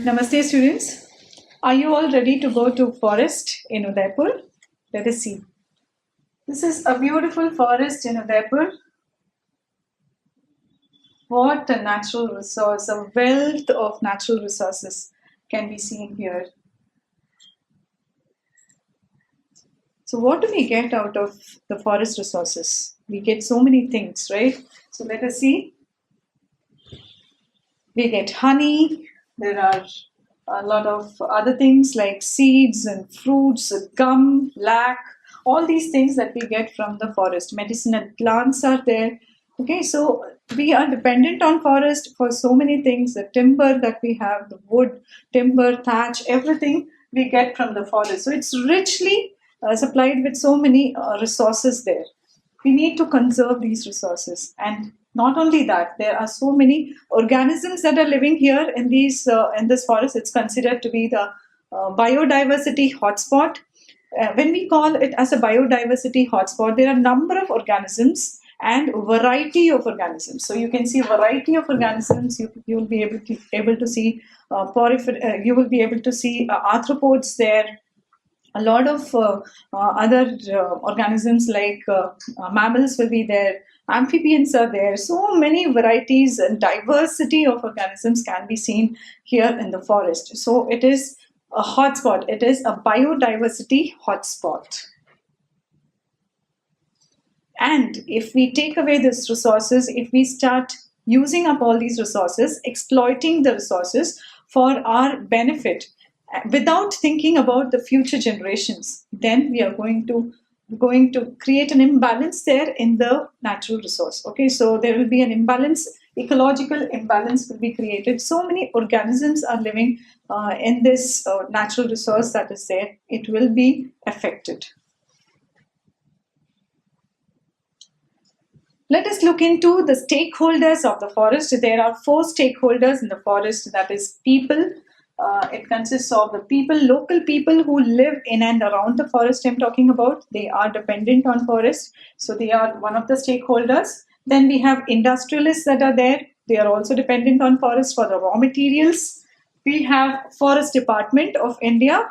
Namaste students. Are you all ready to go to forest in Udaipur? Let us see. This is a beautiful forest in Udaipur. What a natural resource, a wealth of natural resources can be seen here. So what do we get out of the forest resources? We get so many things, right? So let us see. We get honey. There are a lot of other things like seeds and fruits, gum, lac, all these things that we get from the forest. Medicinal plants are there. Okay, so we are dependent on forest for so many things. The timber that we have, the wood, timber, thatch, everything we get from the forest. So it's richly supplied with so many resources there. We need to conserve these resources, and not only that, there are so many organisms that are living here in these in this forest. It's considered to be the biodiversity hotspot. When we call it as a biodiversity hotspot, there are a number of organisms and variety of organisms. So you can see variety of organisms. You will be able to see you will be able to see arthropods there. A lot of other organisms like mammals will be there, amphibians are there. So many varieties and diversity of organisms can be seen here in the forest. So it is a hotspot, it is a biodiversity hotspot. And if we take away these resources, if we start using up all these resources, exploiting the resources for our benefit, without thinking about the future generations, then we are going to create an imbalance there in the natural resource. Okay, so there will be an imbalance, ecological imbalance will be created. So many organisms are living in this natural resource that is there. It will be affected. Let us look into the stakeholders of the forest. There are 4 stakeholders in the forest, that is people. It consists of the people, local people who live in and around the forest I'm talking about. They are dependent on forest, so they are one of the stakeholders. Then we have industrialists that are there. They are also dependent on forest for the raw materials. We have Forest Department of India,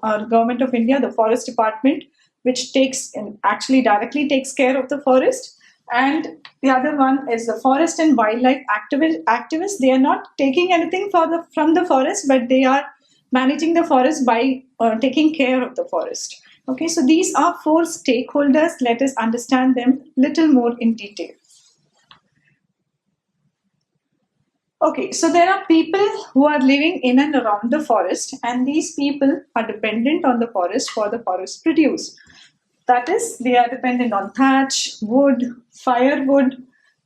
our Government of India, the Forest Department, which takes and actually directly takes care of the forest. And the other one is the forest and wildlife activists. They are not taking anything from the forest, but they are managing the forest by taking care of the forest. Okay, so these are 4 stakeholders. Let us understand them little more in detail. Okay, so there are people who are living in and around the forest, and these people are dependent on the forest for the forest produce. That is, they are dependent on thatch, wood, firewood.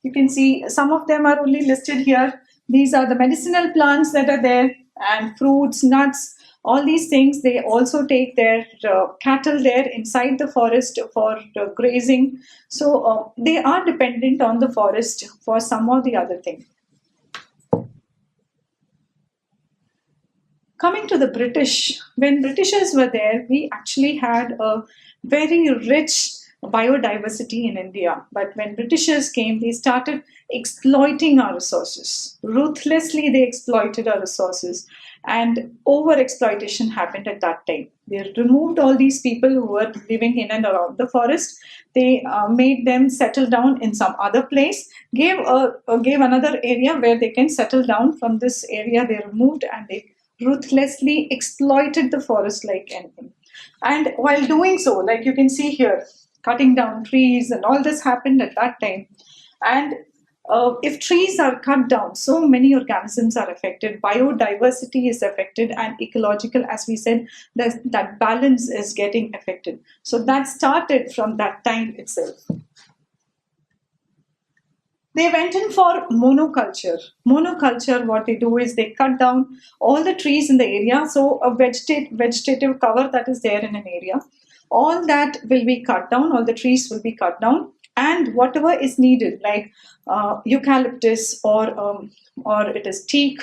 You can see some of them are only listed here. These are the medicinal plants that are there, and fruits, nuts, all these things. They also take their cattle there inside the forest for grazing. So they are dependent on the forest for some or the other thing. Coming to the British, when Britishers were there, we actually had a very rich biodiversity in India. But when Britishers came, they started exploiting our resources. Ruthlessly, they exploited our resources, and over-exploitation happened at that time. They removed all these people who were living in and around the forest. They made them settle down in some other place, gave another area where they can settle down. From this area they removed, and they ruthlessly exploited the forest like anything. And while doing so, like you can see here, cutting down trees and all this happened at that time. And if trees are cut down, so many organisms are affected, biodiversity is affected, and ecological, as we said, that balance is getting affected. So that started from that time itself. They went in for monoculture. Monoculture, what they do is they cut down all the trees in the area. So a vegetative cover that is there in an area, all that will be cut down, all the trees will be cut down, and whatever is needed, like eucalyptus or it is teak.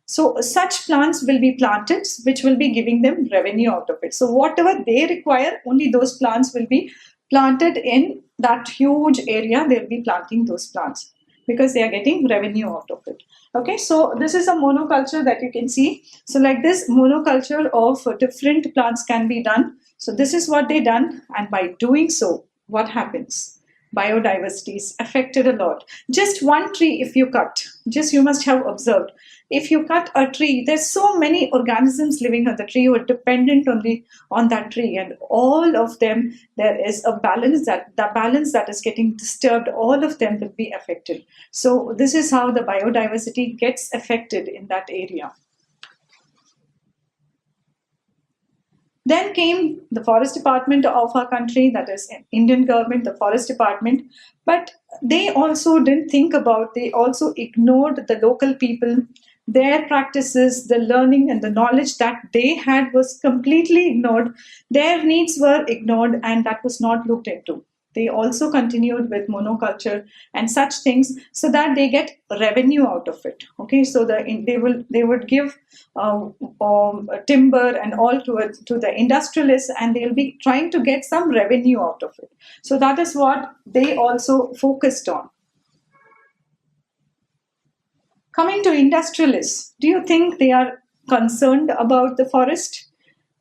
So such plants will be planted, which will be giving them revenue out of it. So whatever they require, only those plants will be planted in that huge area, they'll be planting those plants because they are getting revenue out of it. Okay, so this is a monoculture that you can see. So like this monoculture of different plants can be done. So this is what they done, and by doing so, what happens? Biodiversity is affected a lot. Just one tree, if you cut, just you must have observed, if you cut a tree, there's so many organisms living on the tree who are dependent only on that tree, and all of them, there is a balance, that the balance that is getting disturbed, all of them will be affected. So this is how the biodiversity gets affected in that area. Then came the forest department of our country, that is Indian government, the forest department. But they also didn't think about, they also ignored the local people, their practices, the learning and the knowledge that they had was completely ignored. Their needs were ignored, and that was not looked into. They also continued with monoculture and such things so that they get revenue out of it. Okay, so they would give timber and all to the industrialists, and they'll be trying to get some revenue out of it. So that is what they also focused on. Coming to industrialists, do you think they are concerned about the forest?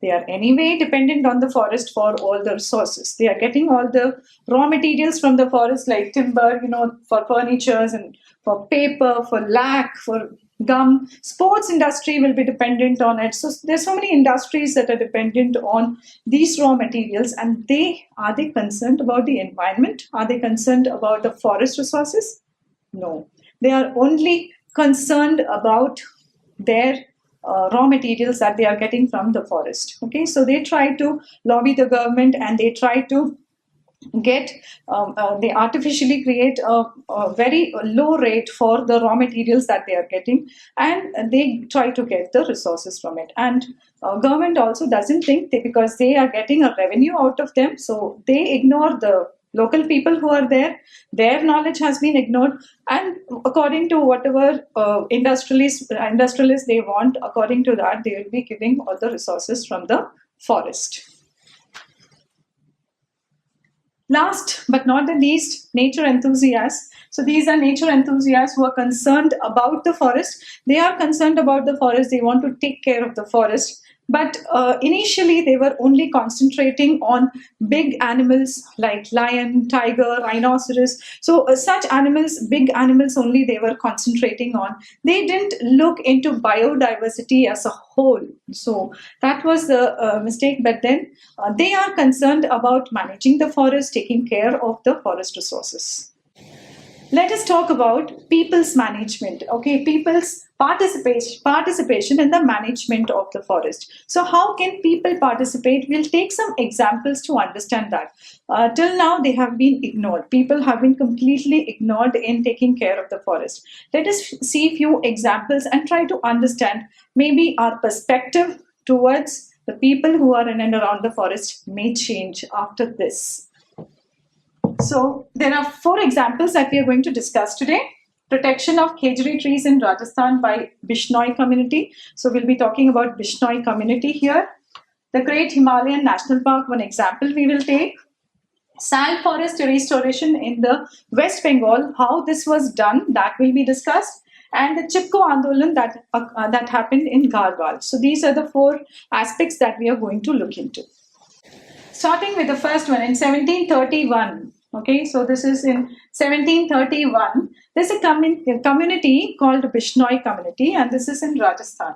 They are anyway dependent on the forest for all the resources. They are getting all the raw materials from the forest, like timber, for furnitures and for paper, for lac, for gum. Sports industry will be dependent on it. So there's so many industries that are dependent on these raw materials. And are they concerned about the environment? Are they concerned about the forest resources? No. They are only concerned about their raw materials that they are getting from the forest. Okay, so they try to lobby the government, and they try to get they artificially create a very low rate for the raw materials that they are getting, and they try to get the resources from it. And government also doesn't think because they are getting a revenue out of them, so they ignore the local people who are there. Their knowledge has been ignored, and according to whatever industrialists they want, according to that they will be giving all the resources from the forest. Last but not the least, nature enthusiasts. So these are nature enthusiasts who are concerned about the forest. They are concerned about the forest. They want to take care of the forest. But initially, they were only concentrating on big animals like lion, tiger, rhinoceros. So such animals, big animals only they were concentrating on. They didn't look into biodiversity as a whole. So that was the mistake. But then they are concerned about managing the forest, taking care of the forest resources. Let us talk about people's management. Okay, people's participation in the management of the forest. So how can people participate? We'll take some examples to understand that. Till now, they have been ignored. People have been completely ignored in taking care of the forest. Let us see a few examples and try to understand maybe our perspective towards the people who are in and around the forest may change after this. So there are 4 examples that we are going to discuss today. Protection of khejri trees in Rajasthan by Bishnoi community. So we'll be talking about Bishnoi community here. The Great Himalayan National Park, one example we will take. Sal forest restoration in the West Bengal, how this was done, that will be discussed. And the Chipko Andolan that happened in Garhwal. So these are the 4 aspects that we are going to look into. Starting with the first one, in 1731. Okay, so this is in 1731. There's a community called Bishnoi community, and this is in Rajasthan,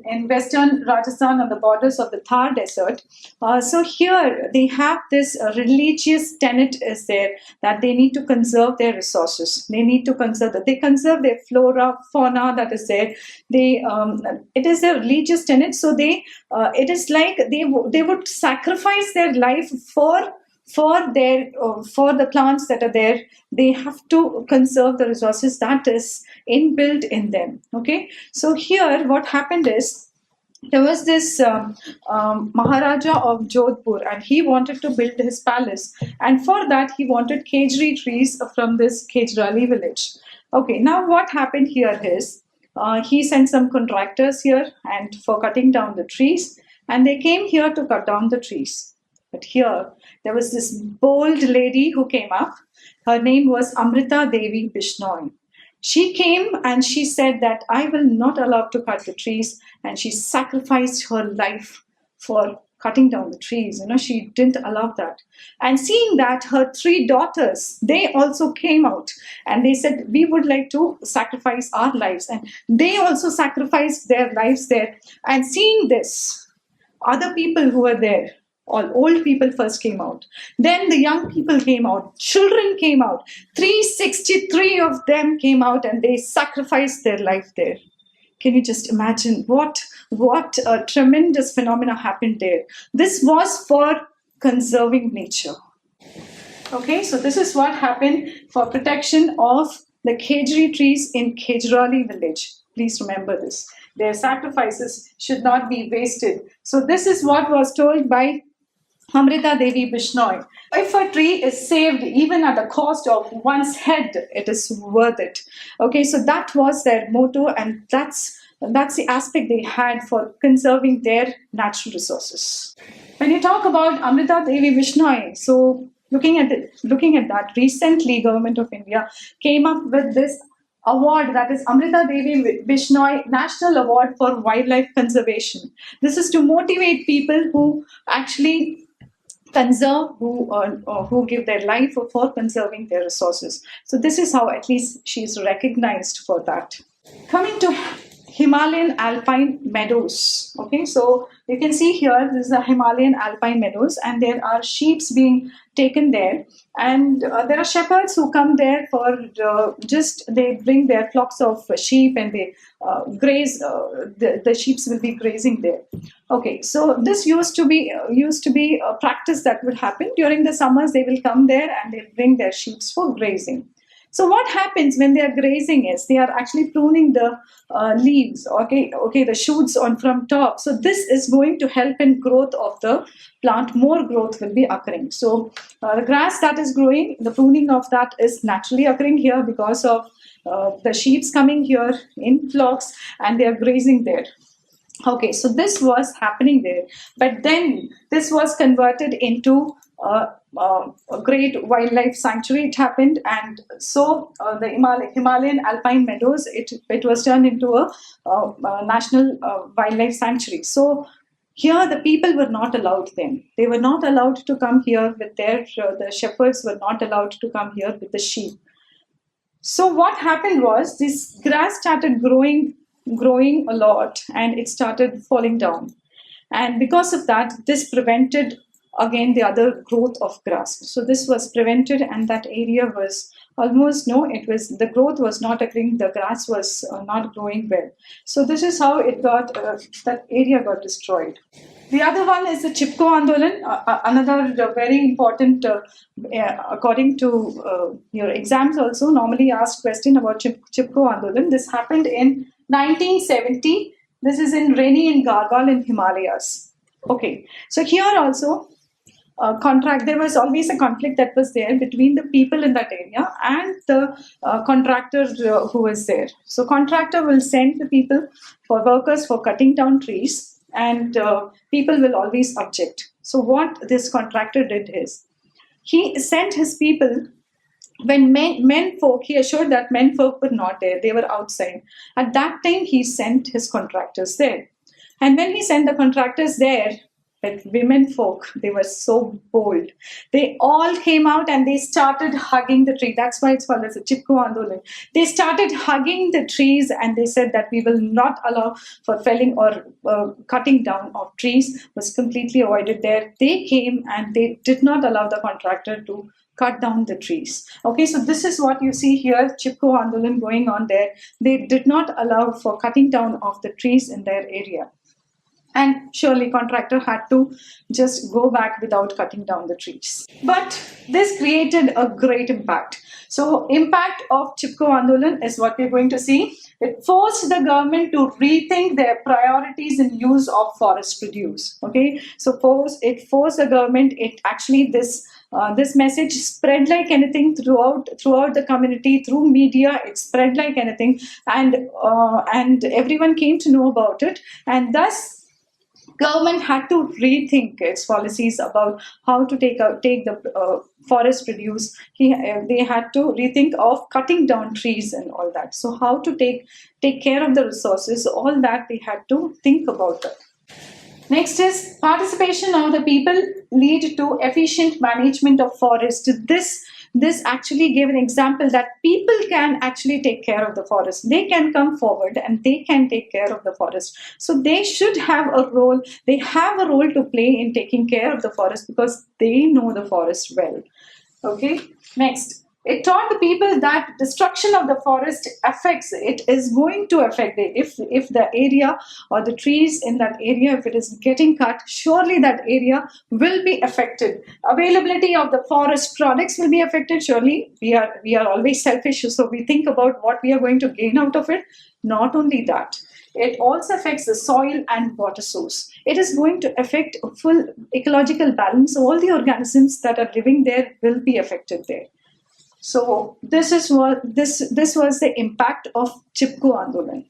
in western Rajasthan on the borders of the Thar desert. So here they have this religious tenet is there that they need to conserve their resources. They need to conserve that. They conserve their flora, fauna that is there. It is a religious tenet. So it is like they would sacrifice their life for the plants that are there. They have to conserve the resources that is inbuilt in them. Okay, so here what happened is there was this Maharaja of Jodhpur, and he wanted to build his palace, and for that he wanted khejri trees from this Khejrali village. Okay, now what happened here is he sent some contractors here and for cutting down the trees, and they came here to cut down the trees. But here, there was this bold lady who came up. Her name was Amrita Devi Bishnoi. She came and she said that I will not allow to cut the trees, and she sacrificed her life for cutting down the trees. She didn't allow that. And seeing that, her three daughters, they also came out and they said, we would like to sacrifice our lives. And they also sacrificed their lives there. And seeing this, other people who were there, all old people first came out. Then the young people came out. Children came out. 363 of them came out and they sacrificed their life there. Can you just imagine what a tremendous phenomena happened there? This was for conserving nature. Okay, so this is what happened for protection of the Khejri trees in Khejrali village. Please remember this. Their sacrifices should not be wasted. So this is what was told by Amrita Devi Bishnoi. If a tree is saved even at the cost of one's head, it is worth it. Okay, so that was their motto, and that's the aspect they had for conserving their natural resources. When you talk about Amrita Devi Bishnoi, so looking at that, recently Government of India came up with this award, that is Amrita Devi Bishnoi National Award for Wildlife Conservation. This is to motivate people who actually conserve, who give their life for conserving their resources. So this is how at least she is recognized for that. Coming to Himalayan alpine meadows. Okay, so you can see here, this is the Himalayan alpine meadows, and there are sheep being taken there, and there are shepherds who come there for they bring their flocks of sheep and they graze. The sheep will be grazing there. Okay, so this used to be a practice that would happen during the summers. They will come there and they bring their sheep for grazing. So what happens when they are grazing is they are actually pruning the leaves, the shoots from top. So this is going to help in growth of the plant. More growth will be occurring. So the grass that is growing, the pruning of that is naturally occurring here because of the sheep coming here in flocks and they are grazing there. Okay, so this was happening there, but then this was converted into a great wildlife sanctuary. It happened, and so the Himalayan alpine meadows, it was turned into a national wildlife sanctuary. So here the people were not allowed then. They were not allowed to come here with the shepherds were not allowed to come here with the sheep. So what happened was this grass started growing a lot and it started falling down. And because of that, this prevented again the other growth of grass. So this was prevented, and that area was almost the growth was not occurring, the grass was not growing well. So this is how it got, that area got destroyed. The other one is the Chipko Andolan, another very important, according to your exams also, normally asked question about Chipko Andolan. This happened in 1970. This is in Reni and Garhwal in Himalayas. Okay, so here also, there was always a conflict that was there between the people in that area and the contractor who was there. So contractor will send the people for workers for cutting down trees, and people will always object. So what this contractor did is, he sent his people. When he assured that men folk were not there, they were outside. At that time, he sent his contractors there. And when he sent the contractors there, but women folk, they were so bold. They all came out and they started hugging the tree. That's why it's called as a Chipko Andolan. They started hugging the trees and they said that we will not allow for felling or cutting down of trees, was completely avoided there. They came and they did not allow the contractor to cut down the trees. Okay, so this is what you see here, Chipko Andolan going on there. They did not allow for cutting down of the trees in their area. And surely contractor had to just go back without cutting down the trees. But this created a great impact. So impact of Chipko Andolan is what we're going to see. It forced the government to rethink their priorities in use of forest produce. Okay, so it forced the government. It actually this message spread like anything throughout the community, through media. It spread like anything, and everyone came to know about it, and thus government had to rethink its policies about how to take the forest produce. They had to rethink of cutting down trees and all that. So how to take care of the resources, all that they had to think about that. Next is participation of the people lead to efficient management of forest. This actually gave an example that people can actually take care of the forest. They can come forward and they can take care of the forest. So they should have a role. They have a role to play in taking care of the forest because they know the forest well. Okay, next. It taught the people that destruction of the forest affects, it is going to affect it. If the area or the trees in that area, if it is getting cut, surely that area will be affected. Availability of the forest products will be affected. Surely we are always selfish, so we think about what we are going to gain out of it. Not only that, it also affects the soil and water source. It is going to affect full ecological balance. All the organisms that are living there will be affected there. So this was the impact of Chipko Andolan.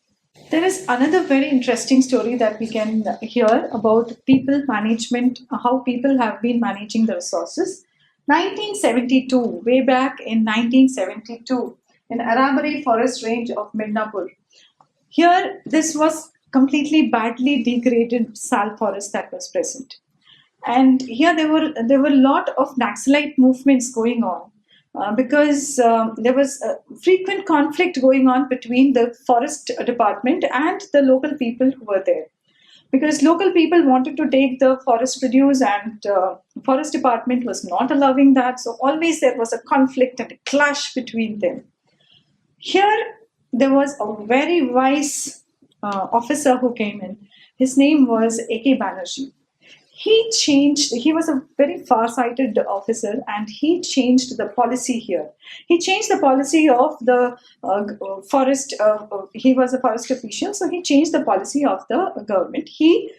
There is another very interesting story that we can hear about people management, how people have been managing the resources. 1972, way back in 1972, in Arabari Forest Range of Midnapur. Here, this was completely badly degraded sal forest that was present. And here there were a lot of Naxalite movements going on. Because there was frequent conflict going on between the forest department and the local people who were there. Because local people wanted to take the forest produce and forest department was not allowing that. So always there was a conflict and a clash between them. Here there was a very wise officer who came in. His name was A.K. Banerjee. He was a very far-sighted officer and he changed the policy here. He changed the policy of the forest, he was a forest official, so he changed the policy of the government. He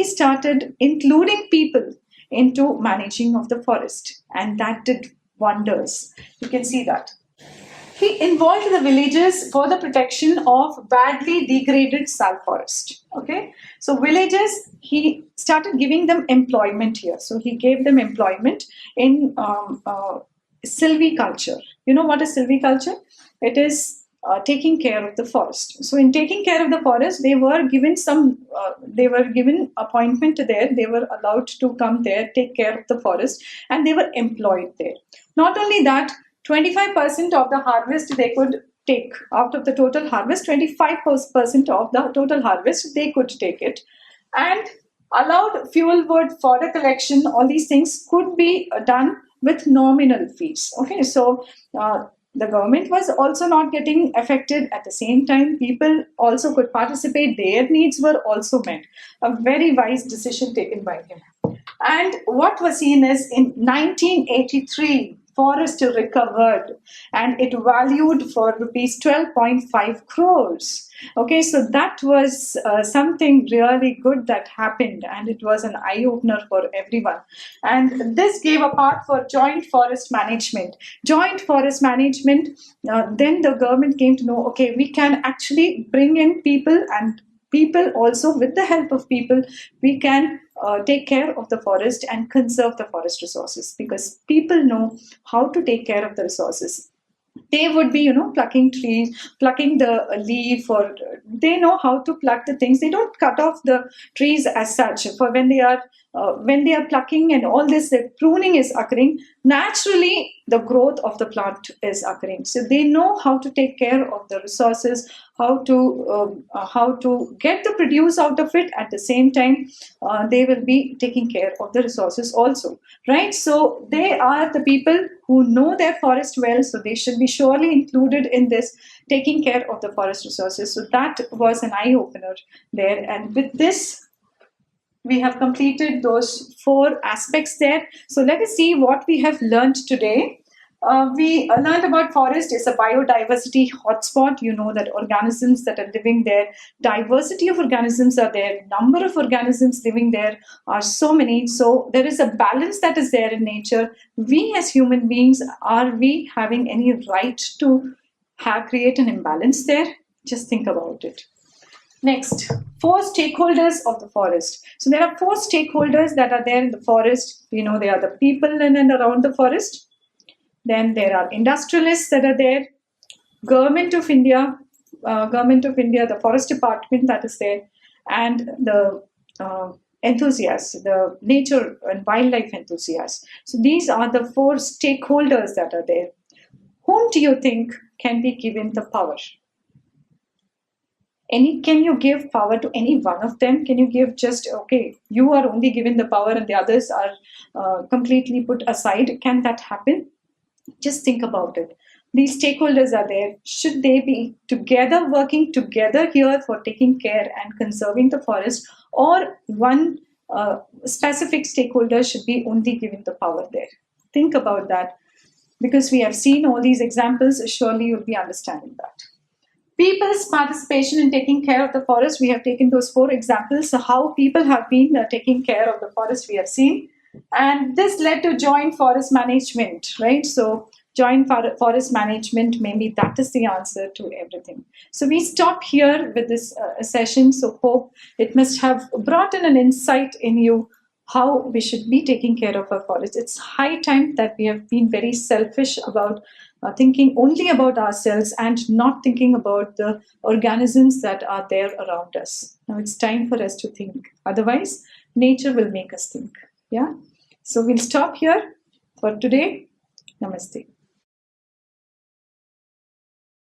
started including people into managing of the forest and that did wonders. You can see that. He involved the villagers for the protection of badly degraded sal forest. Okay, so villagers, he started giving them employment here. So he gave them employment in silviculture. You know what is silviculture? It is taking care of the forest. So in taking care of the forest, they were given appointment there. They were allowed to come there, take care of the forest, and they were employed there. Not only that, 25% of the harvest they could take out of the total harvest, 25% of the total harvest they could take it, and allowed fuel wood, fodder collection, all these things could be done with nominal fees. Okay, so the government was also not getting affected. At the same time, people also could participate, their needs were also met. A very wise decision taken by him. And what was seen is in 1983, forest recovered and it valued for rupees 12.5 crores. Okay, so that was something really good that happened and it was an eye-opener for everyone. And this gave a path for joint forest management. Joint forest management, then the government came to know, okay, we can actually bring in people, and people also, with the help of people, we can take care of the forest and conserve the forest resources, because people know how to take care of the resources. They would be, plucking trees, plucking the leaf, or they know how to pluck the things. They don't cut off the trees as such. For when they are plucking and all this, the pruning is occurring. Naturally, the growth of the plant is occurring. So they know how to take care of the resources, how to get the produce out of it. At the same time, they will be taking care of the resources also, right? So they are the people who know their forest well, so they should be surely included in this taking care of the forest resources. So that was an eye-opener there. And with this, we have completed those 4 aspects there. So let us see what we have learned today. We learned about forest is a biodiversity hotspot. You know that organisms that are living there, diversity of organisms are there, number of organisms living there are so many. So there is a balance that is there in nature. We as human beings, are we having any right to create an imbalance there? Just think about it. Next. Four stakeholders of the forest. So there are four stakeholders that are there in the forest. We know they are the people in and around the forest. Then there are industrialists that are there, government of India, the forest department that is there, and the enthusiasts, the nature and wildlife enthusiasts. So these are the four stakeholders that are there. Whom do you think can be given the power? Can you give power to any one of them? Can you give just, okay, you are only given the power and the others are completely put aside? Can that happen? Just think about it. These stakeholders are there. Should they be together, working together here for taking care and conserving the forest, or one specific stakeholder should be only given the power there? Think about that, because we have seen all these examples. Surely you'll be understanding that. People's participation in taking care of the forest, we have taken those four examples. So how people have been taking care of the forest, we have seen. And this led to joint forest management, right? So joint forest management, maybe that is the answer to everything. So we stop here with this session. So hope it must have brought in an insight in you how we should be taking care of our forest. It's high time that we have been very selfish about thinking only about ourselves and not thinking about the organisms that are there around us. Now it's time for us to think. Otherwise, nature will make us think. Yeah. So we'll stop here for today. Namaste.